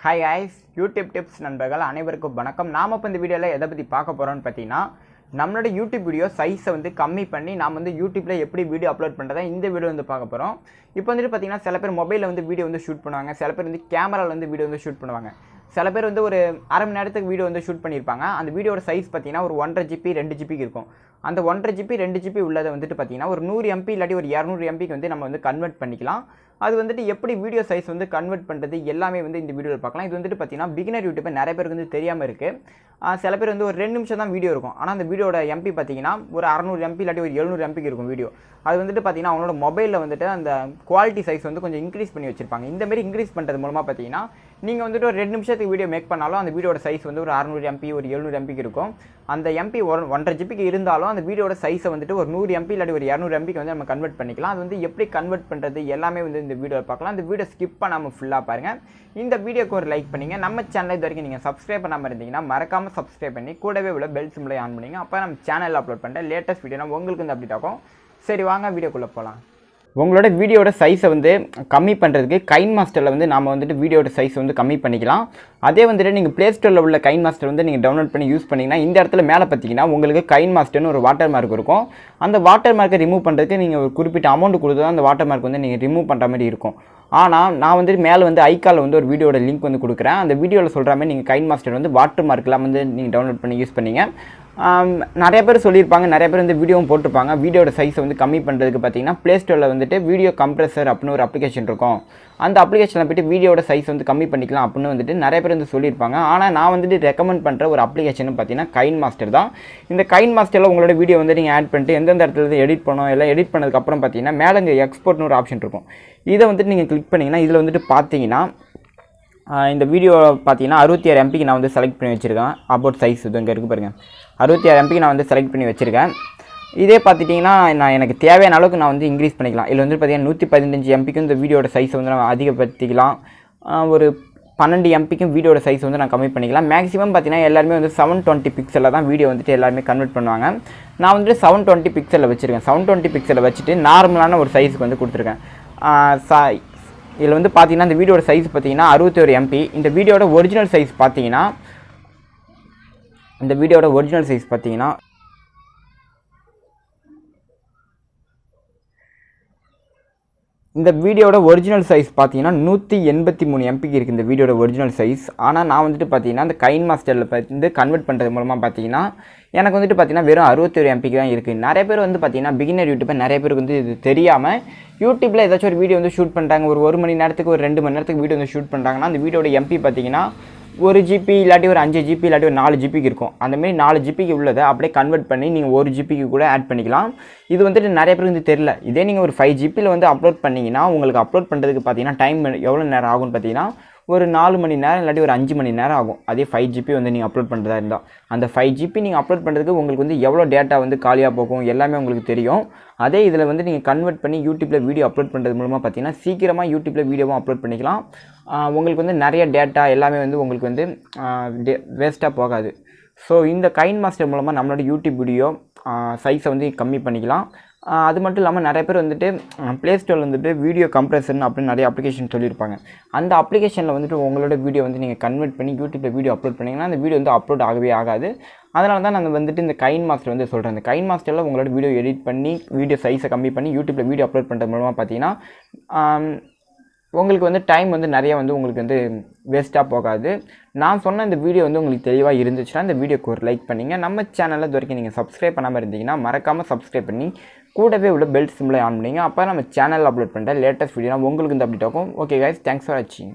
Hi guys, YouTube tips நண்பர்கள் அனைவருக்கும் வணக்கம். நாம் இப்போ இந்த வீடியோவில் எதை பற்றி பார்க்க போகிறோம்னு பார்த்தீங்கன்னா, நம்மளோட யூடியூப் வீடியோ சைஸை வந்து கம்மி பண்ணி நாம் வந்து யூடியூப்பில் எப்படி வீடியோ அப்லோட் பண்ணுறதா இந்த வீடியோ வந்து பார்க்க போகிறோம். இப்போ வந்துட்டு பார்த்தீங்கன்னா சில பேர் மொபைலில் வந்து வீடியோ வந்து ஷூட் பண்ணுவாங்க, சில பேர் வந்து கேமராவில் வந்து வீடியோ வந்து ஷூட் பண்ணுவாங்க, சில பேர் வந்து ஒரு அரை மணி நேரத்துக்கு வீடியோ வந்து ஷூட் பண்ணியிருப்பாங்க. அந்த வீடியோட சைஸ் பார்த்தீங்கன்னா ஒரு 1.5 GB 2 GB இருக்கும். அந்த 1.5 GB 2 GB உள்ளதை வந்துட்டு பார்த்தீங்கன்னா ஒரு 100 MB இல்லாட்டி ஒரு 200 MBக்கு வந்து நம்ம வந்து கன்வெர்ட் பண்ணிக்கலாம். அது வந்துட்டு எப்படி வீடியோ சைஸ் வந்து கன்வெர்ட் பண்ணுறது எல்லாமே வந்து இந்த வீடியோவில் பார்க்கலாம். இது வந்துட்டு பார்த்தீங்கன்னா பிகினர் யூடியூப் நிறைய பேருக்கு வந்து தெரியாமல் இருக்குது. சில பேர் வந்து ஒரு 2 நிமிஷம் தான் வீடியோ இருக்கும், ஆனால் அந்த வீடியோட எம்பி பார்த்தீங்கன்னா ஒரு 600 MB இல்லாட்டி ஒரு 700 MBக்கு இருக்கும் வீடியோ. அது வந்துட்டு பார்த்தீங்கன்னா அவங்களோட மொபைலில் வந்துட்டு அந்த குவாலிட்டி சைஸ் வந்து கொஞ்சம் இன்க்ரீஸ் பண்ணி வச்சிருப்பாங்க. இந்தமாரி இன்க்ரீஸ் பண்ணுறது மூலமாக பார்த்தீங்கன்னா நீங்கள் வந்துட்டு ஒரு 2 நிமிஷத்துக்கு வீடியோ மேக் பண்ணாலும் அந்த வீடியோட சைஸ் வந்து ஒரு 600 MB ஒரு 700 MBக்கு இருக்கும். அந்த எம்பி 1.5 GBக்கு இருந்தாலும் அந்த வீடியோட சைஸை வந்துட்டு ஒரு 100 MB இல்லாட்டி ஒரு 200 MBக்கு வந்து நம்ம கன்வெர்ட் பண்ணிக்கலாம். அது வந்து எப்படி கன்வெர்ட் பண்ணுறது எல்லாமே வந்து இந்த வீடியோவில் பார்க்கலாம். இந்த வீடியோ ஸ்கிப் பண்ணாமல் ஃபுல்லாக பாருங்கள். இந்த வீடியோக்கு ஒரு லைக் பண்ணிங்க. நம்ம சேனல் இது வரைக்கும் நீங்கள் சப்ஸ்கிரைப் பண்ணாமல் இருந்தீங்கன்னா மறக்காமல் சப்ஸ்கிரைப் பண்ணி கூடவே உள்ள பெல் சிம்பிளை ஆன் பண்ணிங்க. அப்போ நம்ம சேனலில் அப்லோட் பண்ணுற லேட்டஸ்ட் வீடியோ உங்களுக்கு வந்து அப்டேட் ஆகும். சரி வாங்க வீடியோக்குள்ளே போகலாம். உங்களோட வீடியோட சைஸை வந்து கம்மி பண்ணுறதுக்கு கைன் மாஸ்டரில் வந்து நாம் வந்துட்டு வீடியோட சைஸ் வந்து கம்மி பண்ணிக்கலாம். அதே வந்துட்டு நீங்கள் ப்ளே ஸ்டோரில் உள்ள கைன் மாஸ்டர் வந்து நீங்கள் டவுன்லோட் பண்ணி யூஸ் பண்ணிங்கன்னா இந்த இடத்துல மேலே பார்த்தீங்கன்னா உங்களுக்கு கைன் மாஸ்டர்னு ஒரு வாட்டர் மார்க் இருக்கும். அந்த வாட்டர் மார்க்கை ரிமூவ் பண்ணுறதுக்கு நீங்கள் ஒரு குறிப்பிட்ட அமௌண்ட் கொடுத்து தான் அந்த வாட்டர் மார்க் வந்து நீங்கள் ரிமூவ் பண்ணுற மாதிரி இருக்கும். ஆனால் நான் வந்துட்டு மேலே வந்து ஐகாலில் வந்து ஒரு வீடியோட லிங்க் வந்து கொடுக்குறேன். அந்த வீடியோவில் சொல்கிற மாதிரி நீங்கள் கைன் மாஸ்டர் வந்து வாட்டர் மார்க்கெலாம் வந்து நீங்கள் டவுன்லோட் பண்ணி யூஸ் பண்ணிங்க. நிறைய பேர் சொல்லியிருப்பாங்க, நிறைய பேர் வந்து வீடியோவும் போட்டிருப்பாங்க. வீடியோட சைஸை வந்து கம்மி பண்ணுறதுக்கு பார்த்தீங்கன்னா ப்ளே ஸ்டோரில் வந்துட்டு வீடியோ கம்ப்ரெசர் அப்படின்னு ஒரு அப்ளிகேஷன் இருக்கும். அந்த அப்ளிகேஷனில் போய்ட்டு வீடியோட சைஸ் வந்து கம்மி பண்ணிக்கலாம் அப்படின்னு வந்துட்டு நிறைய பேர் வந்து சொல்லியிருப்பாங்க. ஆனால் நான் வந்துட்டு ரெக்கமெண்ட் பண்ணுற ஒரு அப்ளிகேஷன் பார்த்தீங்கன்னா கைன் மாஸ்டர் தான். இந்த கைன் மாஸ்டரில் உங்களோட வீடியோ வந்து நீங்கள் ஆட் பண்ணிட்டு எந்தெந்த இடத்துல வந்து எடிட் பண்ணணும், எல்லாம் எடிட் பண்ணதுக்கப்புறம் பார்த்தீங்கன்னா மேலே இங்கே எக்ஸ்போர்ட்னு ஒரு ஆப்ஷன் இருக்கும். இதை வந்துட்டு நீங்கள் கிளிக் பண்ணிங்கன்னா இதில் வந்துட்டு பார்த்தீங்கன்னா இந்த வீடியோ பார்த்தீங்கன்னா 66 MBக்கு நான் வந்து செலக்ட் பண்ணி வச்சுருக்கேன். அபவுட் சைஸ் இது இங்கே இருக்குது பாருங்கள், 66 MBக்கு நான் வந்து செலக்ட் பண்ணி வச்சுருக்கேன். இதே பார்த்துட்டிங்கன்னா நான் எனக்கு தேவையான அளவுக்கு நான் வந்து இன்க்ரீஸ் பண்ணிக்கலாம். இதில் வந்து பார்த்தீங்கன்னா 115 MBக்கும் இந்த வீடியோட சைஸை வந்து நான் அதிகப்படுத்திக்கலாம். ஒரு 12 MBக்கும் வீடியோட சைஸ் வந்து நான் கம்மி பண்ணிக்கலாம். மேக்ஸிமம் பார்த்தீங்கன்னா எல்லாருமே வந்து 720 பிக்சலில் தான் வீடியோ வந்துட்டு எல்லாருமே கன்வெர்ட் பண்ணுவாங்க. நான் வந்துட்டு 720 பிக்சலில் வச்சுருக்கேன். 720 பிக்சலில் வச்சுட்டு நார்மலான ஒரு சைஸுக்கு வந்து கொடுத்துருக்கேன். இதில் வந்து பார்த்தீங்கன்னா இந்த வீடியோட சைஸ் பார்த்தீங்கன்னா 61 MB. இந்த வீடியோட ஒரிஜினல் சைஸ் பார்த்தீங்கன்னா இந்த வீடியோட ஒரிஜினல் சைஸ் பார்த்தீங்கன்னா இந்த வீடியோட ஒரிஜினல் சைஸ் பார்த்தீங்கன்னா 183 MBக்கு இருக்குது இந்த வீடியோட ஒரிஜினல் சைஸ். ஆனால் நான் வந்துட்டு பார்த்தீங்கன்னா இந்த கைன் மாஸ்டரில் வந்து கன்வெர்ட் பண்ணுறது மூலமாக பார்த்தீங்கன்னா எனக்கு வந்துட்டு பார்த்தீங்கன்னா வெறும் 61 MBக்கு தான் இருக்குது. நிறைய பேர் வந்து பார்த்தீங்கன்னா பிகினர் யூடியூப்பர் நிறைய பேருக்கு வந்து இது தெரியாமல் யூடியூப்பில் ஏதாச்சும் ஒரு வீடியோ வந்து ஷூட் பண்ணுறாங்க, ஒரு மணி நேரத்துக்கு ஒரு 2 மணி நேரத்துக்கு வீடியோ வந்து ஷூட் பண்ணுறாங்கன்னா அந்த வீடியோட எம்பி பார்த்தீங்கன்னா 1 GB இல்லாட்டி ஒரு 5 GB இல்லாட்டி ஒரு 4 GBக்கு இருக்கும். அந்தமாரி 4 GBக்கு உள்ளதை அப்படியே கன்வெர்ட் பண்ணி நீங்கள் 1 GBக்கு கூட ஆட் பண்ணிக்கலாம். இது வந்துட்டு நிறைய பேருக்கு வந்து தெரியல. இதே நீங்கள் ஒரு 5 GBயில் வந்து அப்லோட் பண்ணிங்கன்னா உங்களுக்கு அப்லோட் பண்ணுறதுக்கு பார்த்தீங்கன்னா டைம் எவ்வளோ நேரம் ஆகும்னு பார்த்தீங்கன்னா ஒரு 4 மணி நேரம் இல்லாட்டி ஒரு 5 மணி நேரம் ஆகும். அதே 5 GB வந்து நீங்கள் அப்லோட் பண்ணுறதா இருந்தால் அந்த 5 GB நீங்கள் அப்லோட் பண்ணுறதுக்கு உங்களுக்கு வந்து எவ்வளோ டேட்டா வந்து காலியாக போகும் எல்லாமே உங்களுக்கு தெரியும். அதே இதில் வந்து நீங்கள் கன்வெர்ட் பண்ணி யூடியூப்பில் வீடியோ அப்லோட் பண்ணுறது மூலமாக பார்த்தீங்கன்னா சீக்கிரமாக யூடியூப்பில் வீடியோவும் அப்லோட் பண்ணிக்கலாம். உங்களுக்கு வந்து நிறைய டேட்டா எல்லாமே வந்து உங்களுக்கு வந்து வேஸ்ட்டாக போகாது. ஸோ இந்த கைன் மாஸ்டர் மூலமாக நம்மளோட யூடியூப் வீடியோ சைஸை வந்து கம்மி பண்ணிக்கலாம். அது மட்டும் இல்லாமல் நிறைய பேர் வந்துட்டு ப்ளே ஸ்டோரில் வந்துட்டு வீடியோ கம்ப்ரெஷன் அப்படின்னு நிறைய அப்ளிகேஷன் சொல்லியிருப்பாங்க. அந்த அப்ளிகேஷனில் வந்துட்டு உங்களோட வீடியோ வந்து நீங்கள் கன்வெர்ட் பண்ணி யூடியூப்பில் வீடியோ அப்லோட் பண்ணிங்கன்னா அந்த வீடியோ வந்து அப்லோட் ஆகவே ஆகாது. அதனால தான் நான் வந்துட்டு இந்த கைன் மாஸ்டர் வந்து சொல்கிறேன். இந்த கைன் மாஸ்டரில் உங்களோட வீடியோ எடிட் பண்ணி வீடியோ சைஸை கம்மி பண்ணி யூடியூப்பில் வீடியோ அப்லோட் பண்ணுறது மூலமாக பார்த்தீங்கன்னா உங்களுக்கு வந்து டைம் வந்து நிறையா வந்து உங்களுக்கு வந்து வேஸ்ட்டாக போகாது. நான் சொன்ன இந்த வீடியோ வந்து உங்களுக்கு தெளிவாக இருந்துச்சுன்னா இந்த வீடியோக்கு ஒரு லைக் பண்ணிங்க. நம்ம சேனலில் இது வரைக்கும் நீங்கள் சப்ஸ்கிரைப் பண்ணாமல் இருந்தீங்கன்னா மறக்காமல் சப்ஸ்கிரைப் பண்ணி கூடவே உள்ள பெல் சிம்பிளை ஆன் பண்ணிங்க. அப்போ நம்ம சேனலில் அப்லோட் பண்ணுற லேட்டஸ்ட் வீடியோ உங்களுக்கு இந்த அப்டேட் ஆகும். ஓகே கைஸ், தேங்க்ஸ் ஃபார் வாட்சிங்.